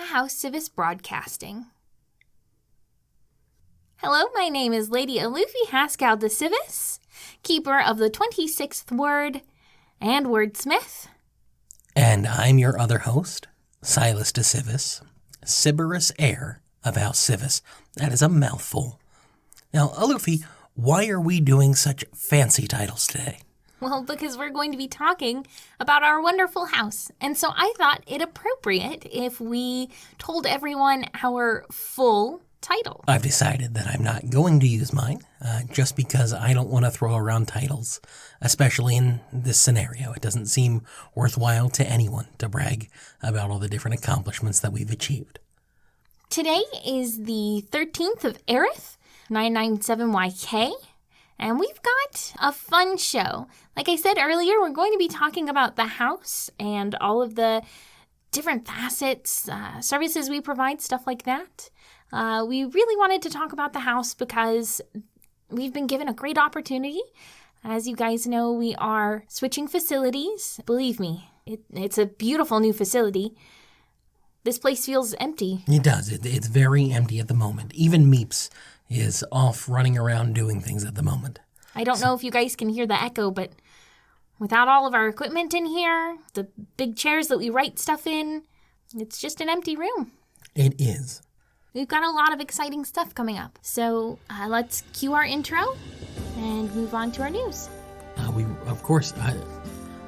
House Sivis Broadcasting. Hello, my name is Lady Alufi Haskell de Sivis, keeper of the 26th word and wordsmith. And I'm your other host, Sylas de Sivis, Sybaris heir of House Sivis. That is a mouthful. Now, Alufi, why are we doing such fancy titles today? Well, because we're going to be talking about our wonderful house. And so I thought it appropriate if we told everyone our full title. I've decided that I'm not going to use mine, just because I don't want to throw around titles, especially in this scenario. It doesn't seem worthwhile to anyone to brag about all the different accomplishments that we've achieved. Today is the 13th of Aryth, 997YK. And we've got a fun show. Like I said earlier, we're going to be talking about the house and all of the different facets, services we provide, stuff like that. We really wanted to talk about the house because we've been given a great opportunity. As you guys know, we are switching facilities. Believe me, it's a beautiful new facility. This place feels empty. It does. It's very empty at the moment. Even Meeps is off running around doing things at the moment. I don't know if you guys can hear the echo, but without all of our equipment in here, the big chairs that we write stuff in, it's just an empty room. It is. We've got a lot of exciting stuff coming up. So let's cue our intro and move on to our news.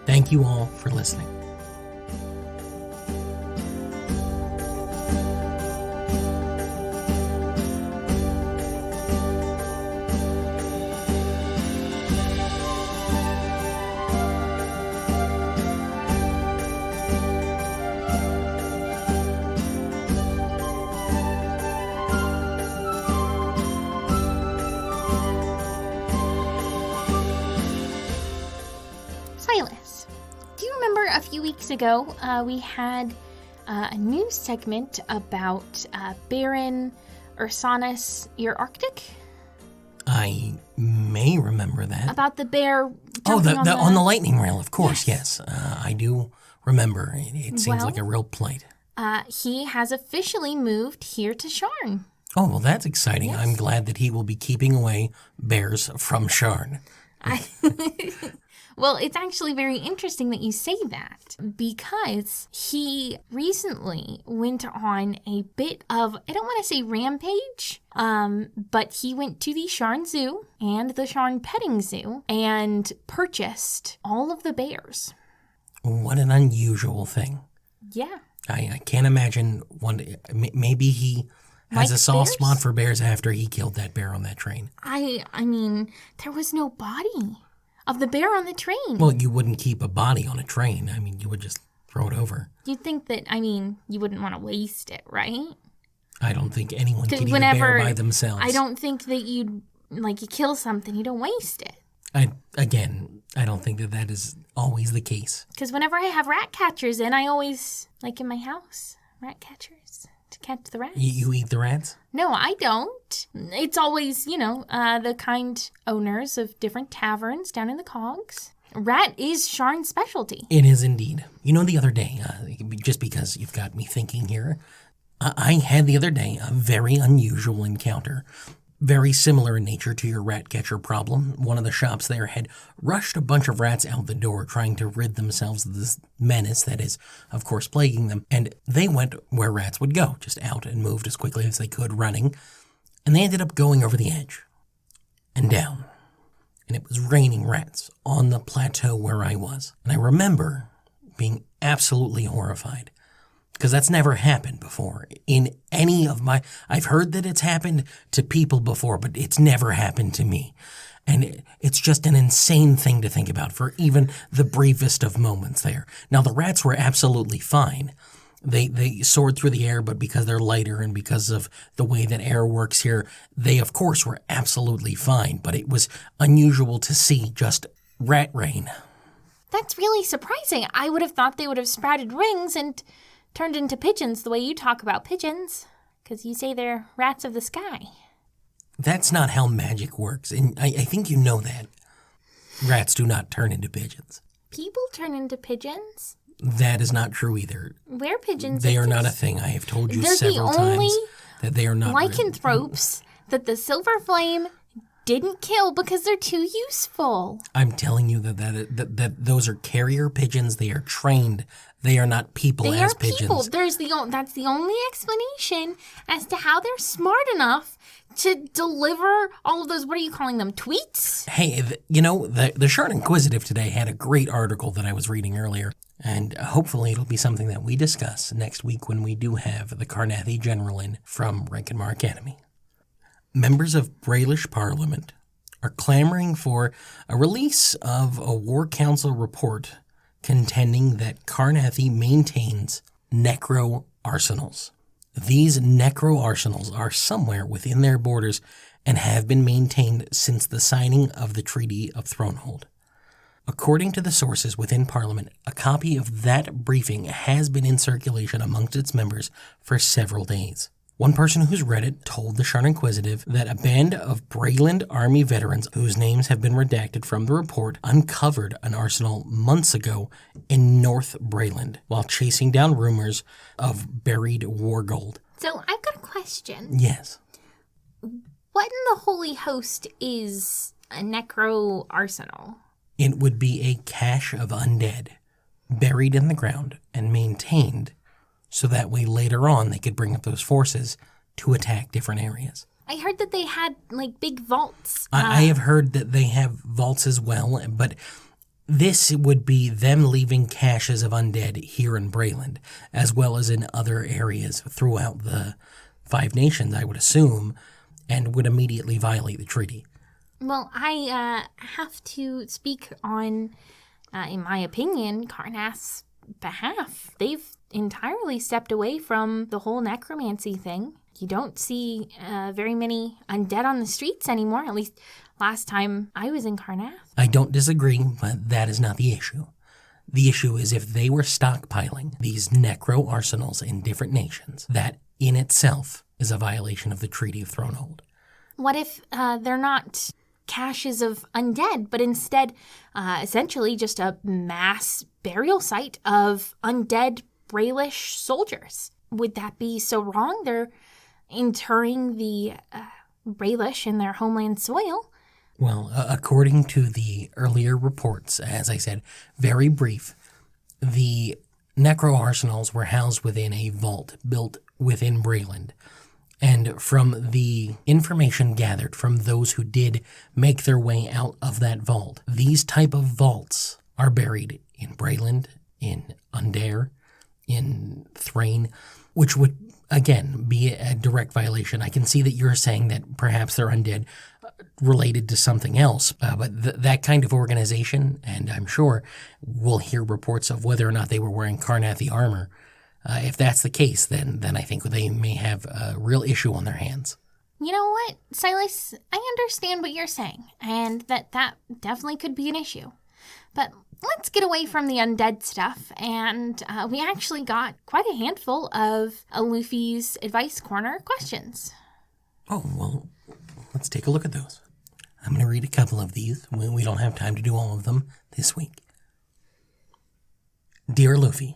Thank you all for listening. Silas, do you remember a few weeks ago we had a news segment about Eberron Campaign, your Arctic? I may remember that. About the bear. On the lightning rail, of course, yes. I do remember. It seems like a real plight. He has officially moved here to Sharn. Oh, well, that's exciting. Yes. I'm glad that he will be keeping away bears from Sharn. Well, it's actually very interesting that you say that because he recently went on a bit of, I don't want to say rampage, but he went to the Sharn Zoo and the Sharn Petting Zoo and purchased all of the bears. What an unusual thing. Yeah. I can't imagine maybe he has a soft spot for bears after he killed that bear on that train. I mean, there was no body of the bear on the train. Well, you wouldn't keep a body on a train. I mean, you would just throw it over. You'd think that, you wouldn't want to waste it, right? I don't think anyone can eat a bear by themselves. I don't think that you kill something, you don't waste it. I don't think that is always the case. Because whenever I have rat catchers in, I always, in my house, rat catchers to catch the rats. You eat the rats? No, I don't. It's always, the kind owners of different taverns down in the cogs. Rat is Sharn's specialty. It is indeed. The other day, just because you've got me thinking here, I had the other day a very unusual encounter. Very similar in nature to your rat catcher problem. One of the shops there had rushed a bunch of rats out the door trying to rid themselves of this menace that is, of course, plaguing them. And they went where rats would go, just out and moved as quickly as they could running. And they ended up going over the edge and down. And it was raining rats on the plateau where I was. And I remember being absolutely horrified. Because that's never happened before in any of I've heard that it's happened to people before, but it's never happened to me. And it's just an insane thing to think about for even the briefest of moments there. Now, the rats were absolutely fine. They soared through the air, but because they're lighter and because of the way that air works here, they, of course, were absolutely fine. But it was unusual to see just rat rain. That's really surprising. I would have thought they would have sprouted wings and turned into pigeons the way you talk about pigeons, because you say they're rats of the sky. That's not how magic works, and I think you know that. Rats do not turn into pigeons. People turn into pigeons? That is not true either. Were-pigeons They are exist. not a thing. I have told you They're several the only times that they are not real. lycanthropes that the silver flame didn't kill because they're too useful. I'm telling you that those are carrier pigeons. They are trained. They are not people They as are people. pigeons. That's the only explanation as to how they're smart enough to deliver all of those, what are you calling them, tweets? Hey, the Sharp Inquisitive today had a great article that I was reading earlier, and hopefully it'll be something that we discuss next week when we do have the Carnathi General in from Rankenmar Academy. Members of Brailish Parliament are clamoring for a release of a War Council report contending that Carnathi maintains Necro-Arsenals. These Necro-Arsenals are somewhere within their borders and have been maintained since the signing of the Treaty of Thronehold. According to the sources within Parliament, a copy of that briefing has been in circulation amongst its members for several days. One person who's read it told the Sharp Inquisitive that a band of Brayland Army veterans, whose names have been redacted from the report, uncovered an arsenal months ago in North Brayland while chasing down rumors of buried war gold. So I've got a question. Yes. What in the Holy Host is a Necro-Arsenal? It would be a cache of undead, buried in the ground and maintained so that way later on they could bring up those forces to attack different areas. I heard that they had, big vaults. I have heard that they have vaults as well, but this would be them leaving caches of undead here in Brayland, as well as in other areas throughout the Five Nations, I would assume, and would immediately violate the treaty. Well, I have to speak on, in my opinion, Carnath's behalf. They've entirely stepped away from the whole necromancy thing. You don't see very many undead on the streets anymore, at least last time I was in Carnath. I don't disagree, but that is not the issue. The issue is if they were stockpiling these necro-arsenals in different nations, that in itself is a violation of the Treaty of Thronehold. What if they're not caches of undead, but instead essentially just a mass burial site of undead Brailish soldiers? Would that be so wrong? They're interring the Brailish in their homeland soil. Well, according to the earlier reports, as I said, very brief, the Necro-Arsenals were housed within a vault built within Brayland. And from the information gathered from those who did make their way out of that vault, these type of vaults are buried in Brayland, in Undare, in Thrain, which would, again, be a direct violation. I can see that you're saying that perhaps they're undead related to something else, but that kind of organization, and I'm sure we'll hear reports of whether or not they were wearing Carnathi armor. If that's the case, then I think they may have a real issue on their hands. You know what, Silas? I understand what you're saying, and that definitely could be an issue. But let's get away from the undead stuff, and we actually got quite a handful of Alufi's Advice Corner questions. Oh, well, let's take a look at those. I'm going to read a couple of these. We don't have time to do all of them this week. Dear Alufi,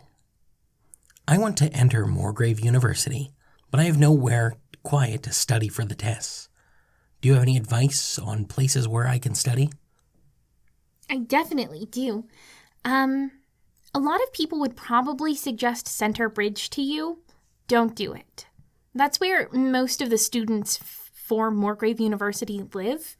I want to enter Morgrave University, but I have nowhere quiet to study for the tests. Do you have any advice on places where I can study? I definitely do. A lot of people would probably suggest Center Bridge to you. Don't do it. That's where most of the students for Morgrave University live.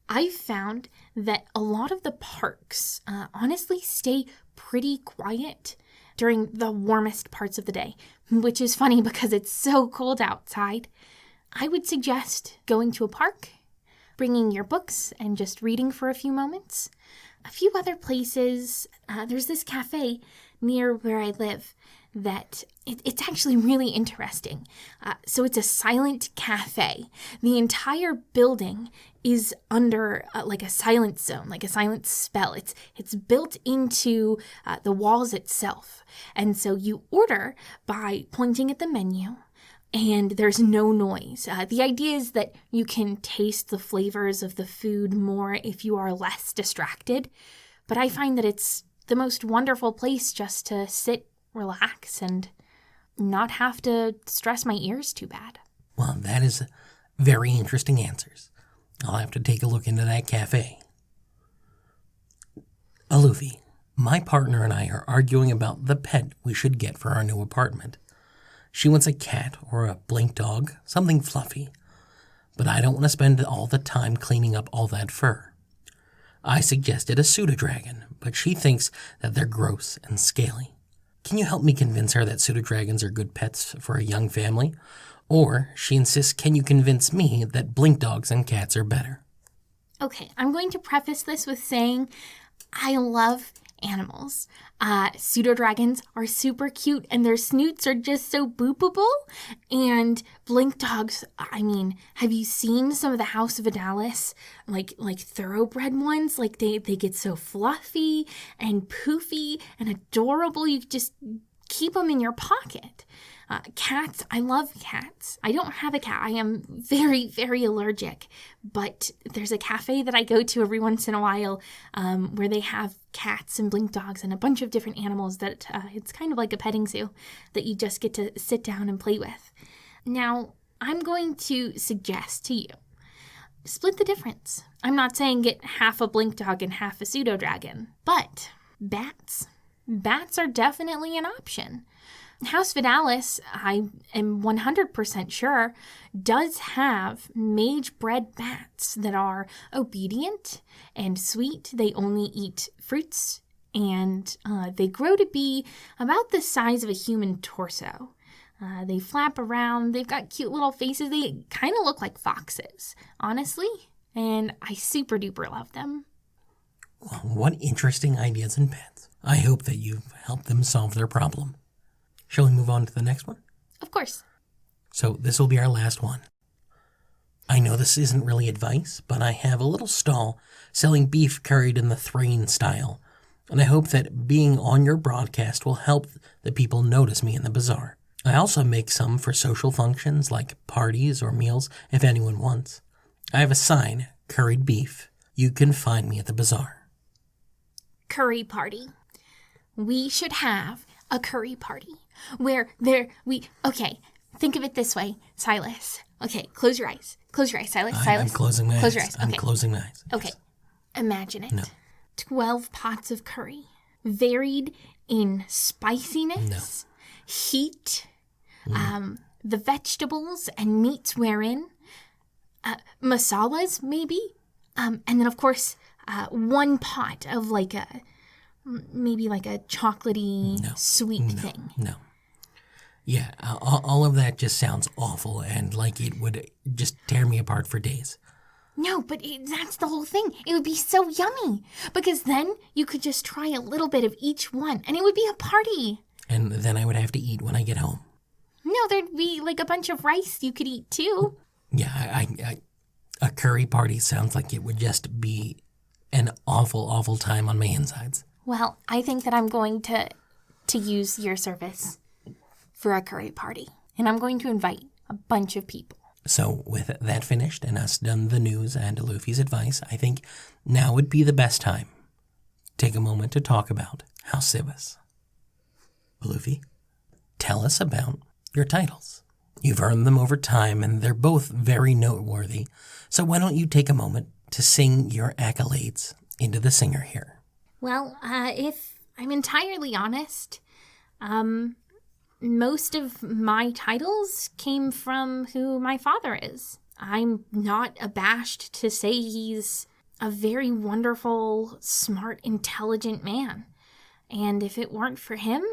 I've found that a lot of the parks honestly stay pretty quiet during the warmest parts of the day, which is funny because it's so cold outside. I would suggest going to a park, bringing your books, and just reading for a few moments. A few other places, there's this cafe near where I live that it's actually really interesting. So it's a silent cafe. The entire building is under like a silent zone, like a silent spell. It's built into the walls itself. And so you order by pointing at the menu, and there's no noise. The idea is that you can taste the flavors of the food more if you are less distracted. But I find that it's the most wonderful place just to sit, relax, and not have to stress my ears too bad. Well, that is very interesting answers. I'll have to take a look into that cafe. Alufi, my partner and I are arguing about the pet we should get for our new apartment. She wants a cat or a blink dog, something fluffy. But I don't want to spend all the time cleaning up all that fur. I suggested a pseudo-dragon, but she thinks that they're gross and scaly. Can you help me convince her that pseudo-dragons are good pets for a young family? Or, she insists, can you convince me that blink dogs and cats are better? Okay, I'm going to preface this with saying I love animals. Pseudo-dragons are super cute and their snoots are just so boopable. And blink dogs, I mean, have you seen some of the House of Adalis? Like thoroughbred ones? Like they get so fluffy and poofy and adorable. You just keep them in your pocket. Cats, I love cats. I don't have a cat. I am very, very allergic. But there's a cafe that I go to every once in a while where they have cats and blink dogs and a bunch of different animals that it's kind of like a petting zoo that you just get to sit down and play with. Now, I'm going to suggest to you, split the difference. I'm not saying get half a blink dog and half a pseudo-dragon, but bats are definitely an option. House Vidalis, I am 100% sure, does have mage-bred bats that are obedient and sweet. They only eat fruits, and they grow to be about the size of a human torso. They flap around. They've got cute little faces. They kind of look like foxes, honestly, and I super duper love them. Well, what interesting ideas in pets. I hope that you've helped them solve their problem. Shall we move on to the next one? Of course. So this will be our last one. I know this isn't really advice, but I have a little stall selling beef curried in the Thrain style, and I hope that being on your broadcast will help the people notice me in the bazaar. I also make some for social functions like parties or meals if anyone wants. I have a sign, curried beef. You can find me at the bazaar. Curry party. We should have a curry party where okay, think of it this way, Silas. Okay, close your eyes, Silas. I'm closing my eyes. Close your eyes. Okay. I'm closing my eyes. Okay, imagine it. No. 12 pots of curry, varied in spiciness, heat, the vegetables and meats wherein, masalas maybe, and then of course one pot of maybe like a chocolatey sweet thing. No. Yeah, all of that just sounds awful and like it would just tear me apart for days. No, but that's the whole thing. It would be so yummy because then you could just try a little bit of each one and it would be a party. And then I would have to eat when I get home. No, there'd be like a bunch of rice you could eat too. Yeah, a curry party sounds like it would just be an awful, awful time on my insides. Well, I think that I'm going to use your service for a curry party. And I'm going to invite a bunch of people. So with that finished and us done the news and Alufi's advice, I think now would be the best time. Take a moment to talk about House Sivis. Alufi, tell us about your titles. You've earned them over time and they're both very noteworthy. So why don't you take a moment to sing your accolades into the singer here? Well, if I'm entirely honest, most of my titles came from who my father is. I'm not abashed to say he's a very wonderful, smart, intelligent man. And if it weren't for him,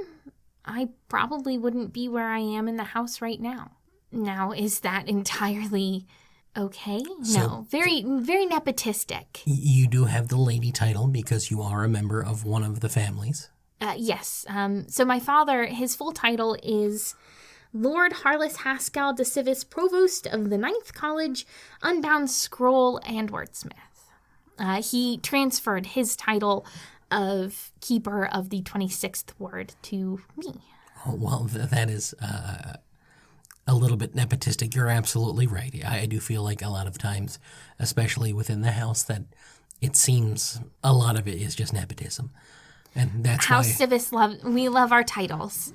I probably wouldn't be where I am in the house right now. Now, is that entirely okay? No, very, very nepotistic. You do have the lady title because you are a member of one of the families. Yes. So my father, his full title is Lord Harless Haskell de Sivis, Provost of the 9th College, Unbound Scroll, and Wordsmith. He transferred his title of Keeper of the 26th Ward to me. Oh, well, that is a little bit nepotistic. You're absolutely right. I do feel like a lot of times, especially within the house, that it seems a lot of it is just nepotism. And that's House why Sivis we love our titles.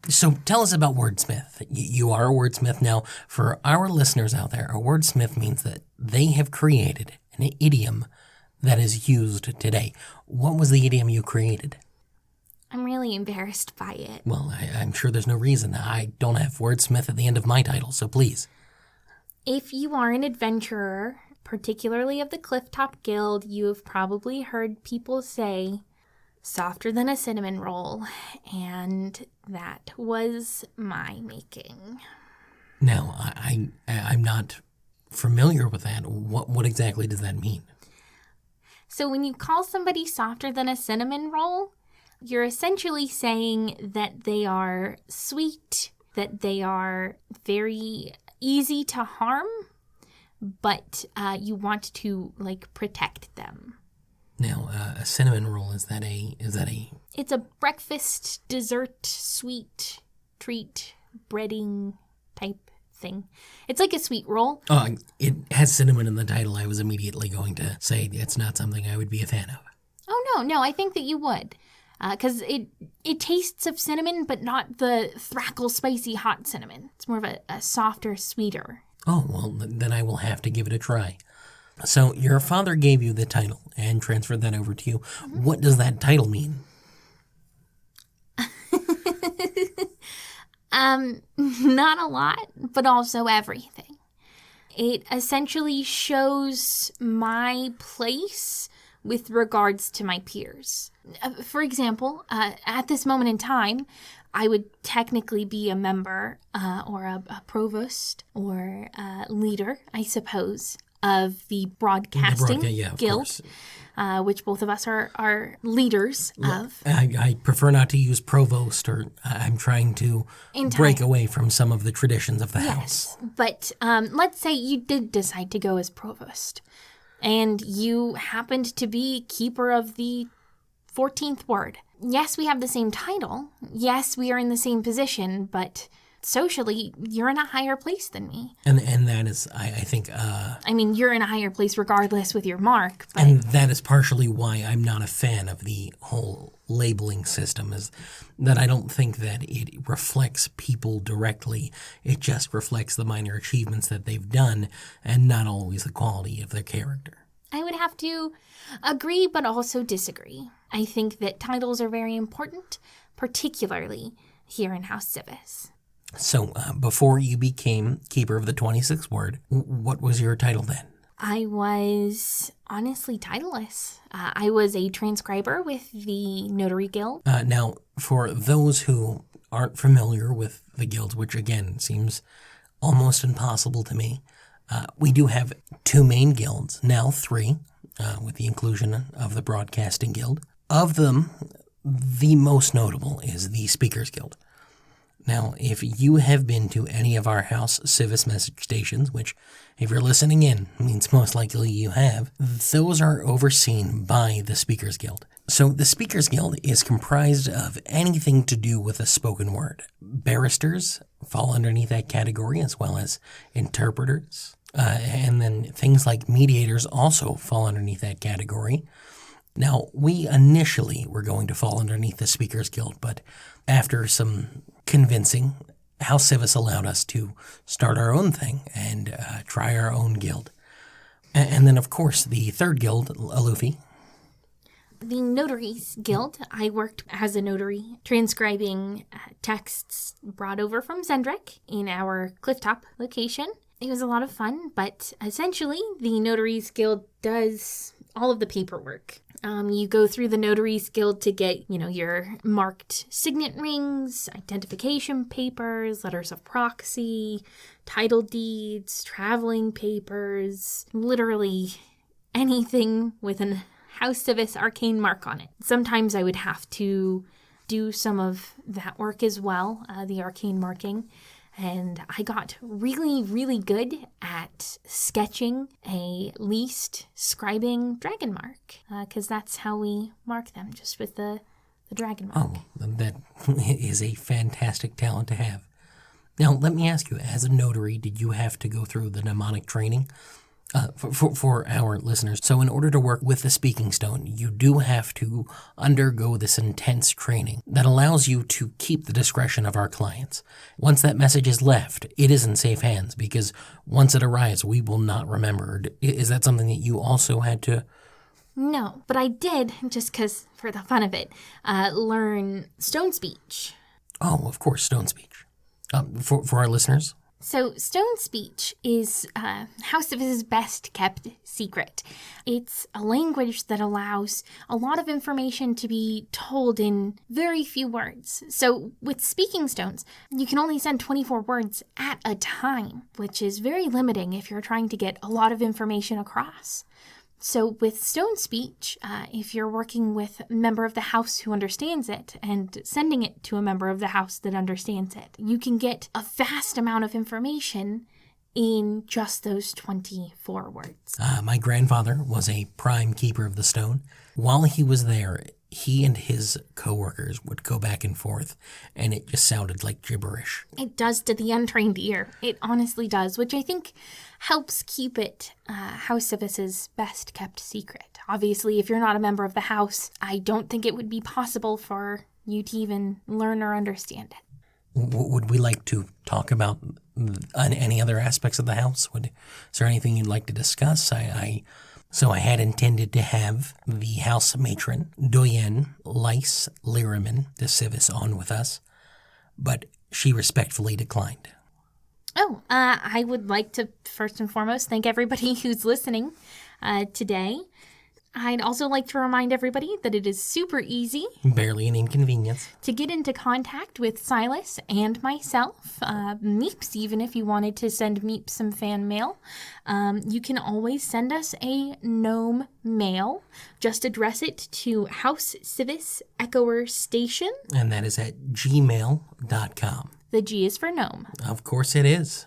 So tell us about wordsmith. You are a wordsmith. Now, for our listeners out there, a wordsmith means that they have created an idiom that is used today. What was the idiom you created? I'm really embarrassed by it. Well, I'm sure there's no reason. I don't have wordsmith at the end of my title, so please. If you are an adventurer, particularly of the Clifftop Guild, you have probably heard people say, softer than a cinnamon roll, and that was my making. Now, I'm not familiar with that. What exactly does that mean? So when you call somebody softer than a cinnamon roll, you're essentially saying that they are sweet, that they are very easy to harm, but you want to protect them. Now, a cinnamon roll, is that a? It's a breakfast, dessert, sweet, treat, breading type thing. It's like a sweet roll. Oh, it has cinnamon in the title. I was immediately going to say it's not something I would be a fan of. Oh, no, I think that you would. Because it tastes of cinnamon, but not the thrackle, spicy, hot cinnamon. It's more of a softer, sweeter. Oh, well, then I will have to give it a try. So your father gave you the title and transferred that over to you. Mm-hmm. What does that title mean? Not a lot, but also everything. It essentially shows my place with regards to my peers. For example, at this moment in time, I would technically be a member or a provost or a leader, I suppose, of the Broadcasting Guild, which both of us are leaders of. I prefer not to use provost, or I'm trying to break away from some of the traditions of the house. But let's say you did decide to go as provost, and you happened to be keeper of the 14th ward. Yes, we have the same title. Yes, we are in the same position, but socially, you're in a higher place than me. And that is, I think... I mean, you're in a higher place regardless with your mark. But... And that is partially why I'm not a fan of the whole labeling system, is that I don't think that it reflects people directly. It just reflects the minor achievements that they've done and not always the quality of their character. I would have to agree, but also disagree. I think that titles are very important, particularly here in House Sivis. So, before you became Keeper of the 26th Ward, what was your title then? I was honestly titleless. I was a transcriber with the Notary Guild. Now, for those who aren't familiar with the guilds, which again seems almost impossible to me, we do have two main guilds, now three, with the inclusion of the Broadcasting Guild. Of them, the most notable is the Speakers Guild. Now, if you have been to any of our House Sivis message stations, which, if you're listening in, means most likely you have, those are overseen by the Speakers Guild. So the Speakers Guild is comprised of anything to do with a spoken word. Barristers fall underneath that category, as well as interpreters. And then things like mediators also fall underneath that category. Now, we initially were going to fall underneath the Speakers Guild, but after some convincing, House Sivis allowed us to start our own thing and try our own guild. And then, of course, the third guild, Alufi. The Notaries Guild. I worked as a notary, transcribing texts brought over from Zendrick in our Clifftop location. It was a lot of fun, but essentially, the Notaries Guild does all of the paperwork. You go through the Notaries Guild to get, your marked signet rings, identification papers, letters of proxy, title deeds, traveling papers, literally anything with an House Sivis arcane mark on it. Sometimes I would have to do some of that work as well, the arcane marking. And I got really, really good at sketching a least scribing dragon mark, because that's how we mark them, just with the dragon mark. Oh, that is a fantastic talent to have. Now, let me ask you, as a notary, did you have to go through the mnemonic training? For our listeners, so in order to work with the speaking stone, you do have to undergo this intense training that allows you to keep the discretion of our clients. Once that message is left, it is in safe hands because once it arrives, we will not remember. Is that something that you also had to? No, but I did, just because for the fun of it, learn stone speech. Oh, of course, stone speech. For our listeners? So stone speech is House Sivis's best kept secret. It's a language that allows a lot of information to be told in very few words. So with speaking stones, you can only send 24 words at a time, which is very limiting if you're trying to get a lot of information across. So with stone speech, if you're working with a member of the house who understands it and sending it to a member of the house that understands it, you can get a vast amount of information in just those 24 words. My grandfather was a prime keeper of the stone. While he was there, he and his coworkers would go back and forth, and it just sounded like gibberish. It does to the untrained ear. It honestly does, which I think helps keep it House Sivis's best kept secret. Obviously, if you're not a member of the house, I don't think it would be possible for you to even learn or understand it. Would we like to talk about any other aspects of the house? Is there anything you'd like to discuss? So I had intended to have the house matron, Doyen Lice Lyraman de Sivis, on with us, but she respectfully declined. Oh, I would like to first and foremost thank everybody who's listening today. I'd also like to remind everybody that it is super easy. Barely an inconvenience. To get into contact with Sylas and myself, Meeps, even if you wanted to send Meeps some fan mail, you can always send us a gnome mail. Just address it to House Sivis Echoer Station. And that is at gmail.com. The G is for gnome. Of course it is.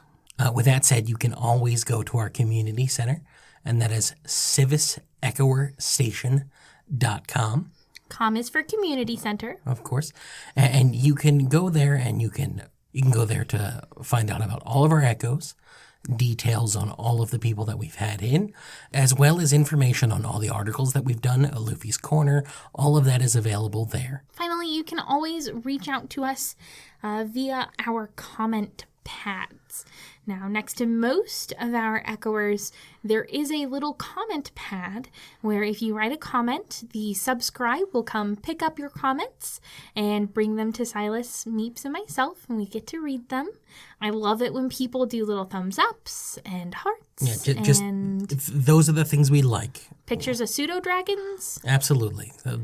With that said, you can always go to our community center, and that is civisechoerstation.com. Com is for community center. Of course. And you can go there, and you can go there to find out about all of our echoes, details on all of the people that we've had in, as well as information on all the articles that we've done, Alufi's Corner. All of that is available there. Finally, you can always reach out to us via our comment pads. Now, next to most of our echoers, there is a little comment pad where if you write a comment, the subscribe will come pick up your comments and bring them to Sylas, Meeps, and myself, and we get to read them. I love it when people do little thumbs ups and hearts. Yeah, just those are the things we like. Pictures of pseudo-dragons. Absolutely. The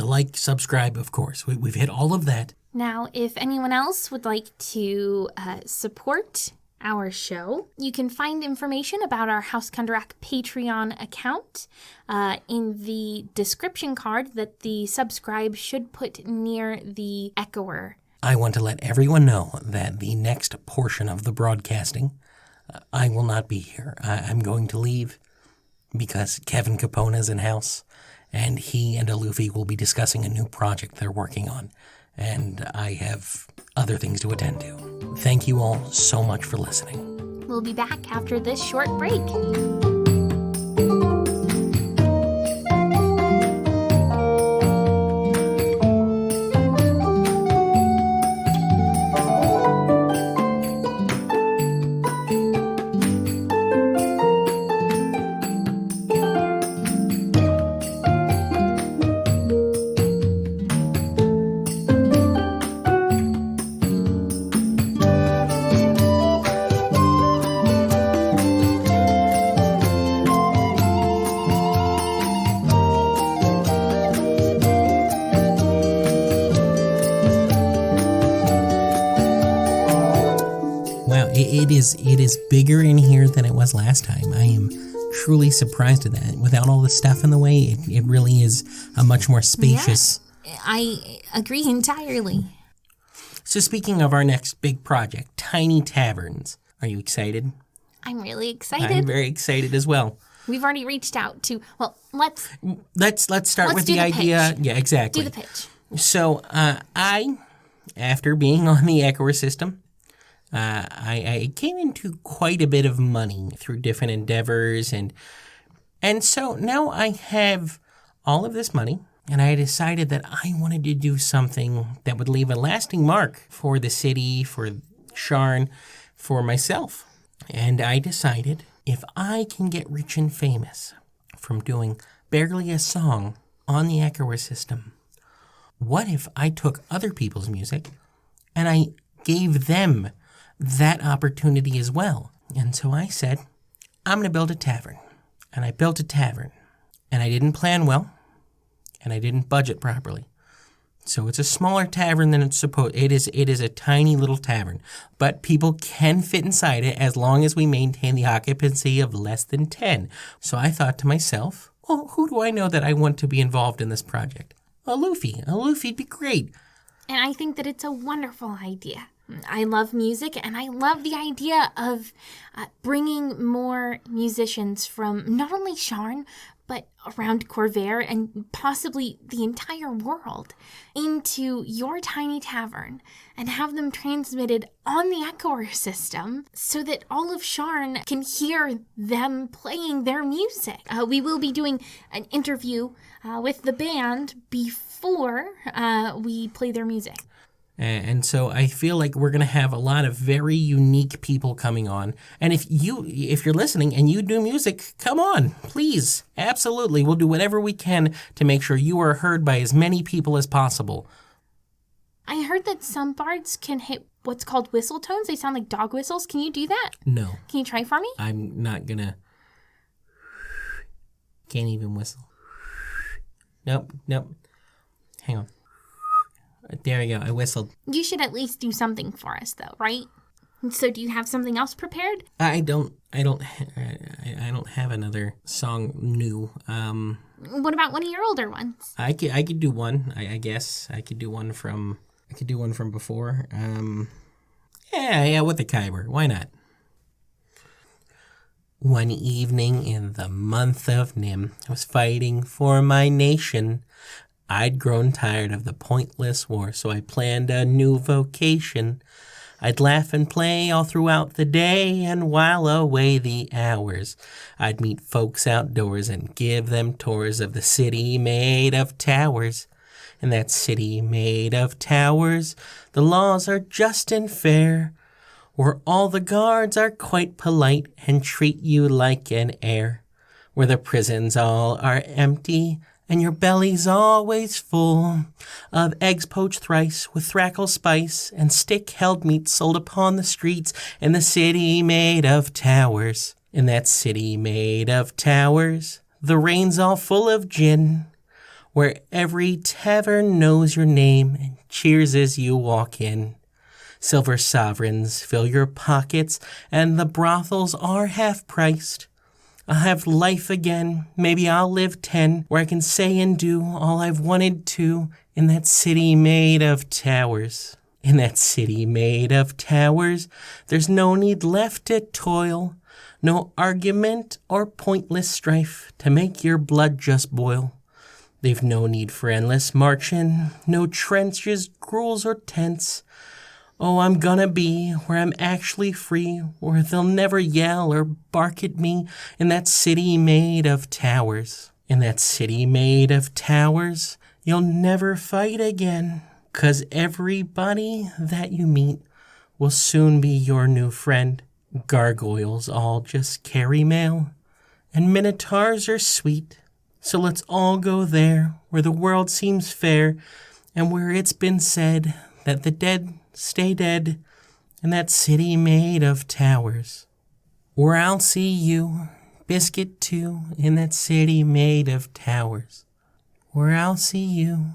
like, subscribe, of course. We've hit all of that. Now, if anyone else would like to support our show, you can find information about our House Kundarak Patreon account in the description card that the subscribe should put near the echoer. I want to let everyone know that the next portion of the broadcasting, I will not be here. I'm going to leave because Kevin Kepona is in house, and he and Alufi will be discussing a new project they're working on. And I have other things to attend to. Thank you all so much for listening. We'll be back after this short break. It is bigger in here than it was last time. I am truly surprised at that. Without all the stuff in the way, it really is a much more spacious... Yeah, I agree entirely. So speaking of our next big project, Tiny Taverns, are you excited? I'm really excited. I'm very excited as well. We've already reached out to, well, let's start with the idea. Pitch. Yeah, exactly. Do the pitch. So I, after being on the Echoer system, I came into quite a bit of money through different endeavors, and so now I have all of this money, and I decided that I wanted to do something that would leave a lasting mark for the city, for Sharn, for myself. And I decided if I can get rich and famous from doing barely a song on the Echoer system, what if I took other people's music and I gave them that opportunity as well? And so I said, I'm going to build a tavern. And I built a tavern. And I didn't plan well. And I didn't budget properly. So it's a smaller tavern than it's supposed. It is a tiny little tavern. But people can fit inside it as long as we maintain the occupancy of less than 10. So I thought to myself, well, who do I know that I want to be involved in this project? Alufi'd be great. And I think that it's a wonderful idea. I love music, and I love the idea of bringing more musicians from not only Sharn, but around Corvair and possibly the entire world into your tiny tavern and have them transmitted on the Echoer system so that all of Sharn can hear them playing their music. We will be doing an interview with the band before we play their music. And so I feel like we're going to have a lot of very unique people coming on. And if you're listening and you do music, come on, please. Absolutely. We'll do whatever we can to make sure you are heard by as many people as possible. I heard that some bards can hit what's called whistle tones. They sound like dog whistles. Can you do that? No. Can you try for me? I'm not going to. Can't even whistle. Nope. Hang on. There we go. I whistled. You should at least do something for us, though, right? So, do you have something else prepared? I don't have another song new. What about one of your older ones? I could do one. I guess I could do one from before. Yeah, with the Kyber. Why not? One evening in the month of Nim, I was fighting for my nation. I'd grown tired of the pointless war, so I planned a new vocation. I'd laugh and play all throughout the day and while away the hours. I'd meet folks outdoors and give them tours of the city made of towers. In that city made of towers, the laws are just and fair, where all the guards are quite polite and treat you like an heir, where the prisons all are empty, and your belly's always full of eggs poached thrice with thrackle spice and stick-held meat sold upon the streets in the city made of towers. In that city made of towers, the rain's all full of gin, where every tavern knows your name and cheers as you walk in. Silver sovereigns fill your pockets, and the brothels are half-priced. I'll have life again, maybe I'll live 10, where I can say and do all I've wanted to in that city made of towers. In that city made of towers, there's no need left to toil, no argument or pointless strife to make your blood just boil. They've no need for endless marching, no trenches, gruels, or tents. Oh, I'm gonna be where I'm actually free, where they'll never yell or bark at me in that city made of towers. In that city made of towers, you'll never fight again, 'cause everybody that you meet will soon be your new friend. Gargoyles all just carry mail, and minotaurs are sweet. So let's all go there, where the world seems fair, and where it's been said that the dead stay dead, in that city made of towers. Where I'll see you, Biscuit too, in that city made of towers. Where I'll see you,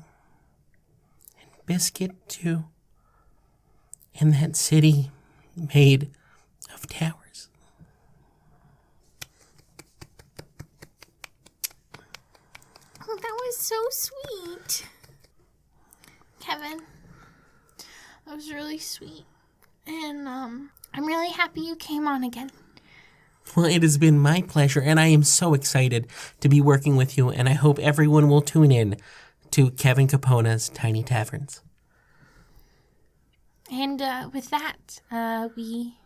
and Biscuit too, in that city made of towers. Oh, that was so sweet. Kevin, that was really sweet. And I'm really happy you came on again. Well, it has been my pleasure, and I am so excited to be working with you, and I hope everyone will tune in to Kevin Kepona's Tiny Taverns. And with that, we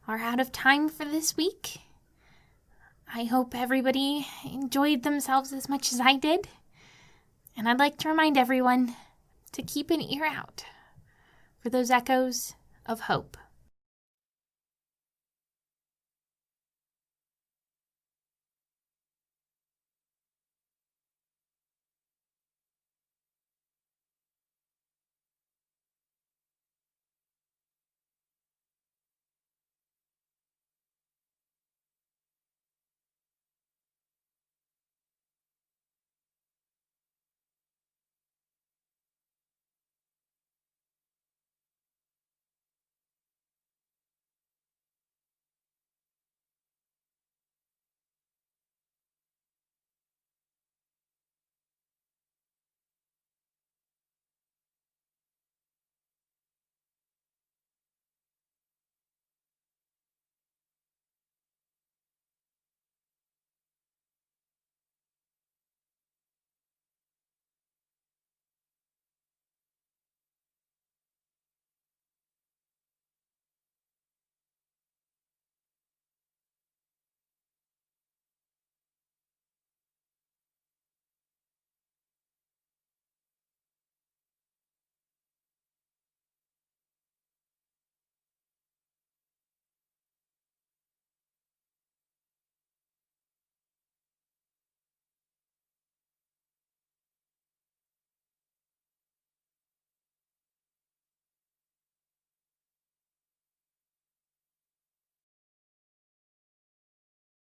are out of time for this week. I hope everybody enjoyed themselves as much as I did. And I'd like to remind everyone to keep an ear out for those echoes of hope.